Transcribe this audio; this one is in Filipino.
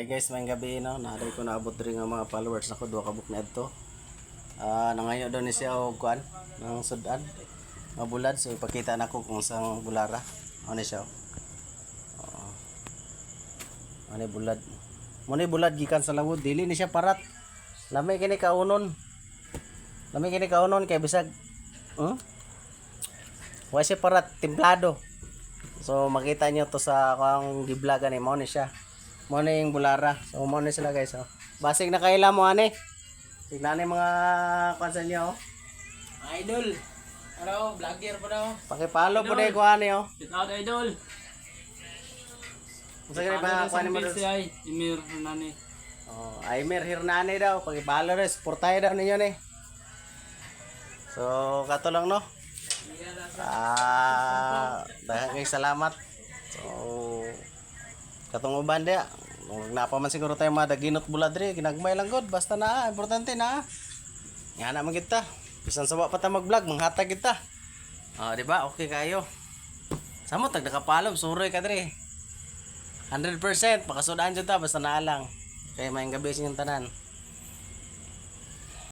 Hey guys, may gabi no, naday ko naabot rin ang mga followers nako duha ka buk na adto. Nangayo daw ni siya og kuan ng sudan. Mabulad so ipakita nako kung sang bulara. Ano ni siya? Ano bulad? Mo ni bulad gikan sa lawod, dili ni siya parat. Lamay kini kaunon. Lamay kini kaunon kay bisag. Wa siya parat, templado. So makita niyo to sa akong giblaga ni mo ni siya. Mo na yung bulara. So mo na sila guys. Oh. Basig na kaila mo ani. Tignan ni mga kansan niyo. Oh. Idol. Ano, vlogger po daw. Pakipalo po dai ko ani oh. Shout out idol. Unsa gani ba kuan mo? Si Emir Hernani. Oh, Aimer Hernani daw. Pakipalo res, suportahe daw ninyo ni. So kato lang no. Daghang salamat. So katong uban dia. Kung napaman siguro tayo mga daginot bulad rin, ginagmay lang god, basta na, importante na. Nga naman kita, bisan sawa pa ta mag-vlog, manghatag kita. Di ba? Okay kayo. Samo tag nakapalom, suroy ka dre. 100% pakasudaan jud ta basta na lang. Kay may gabi sing tanan.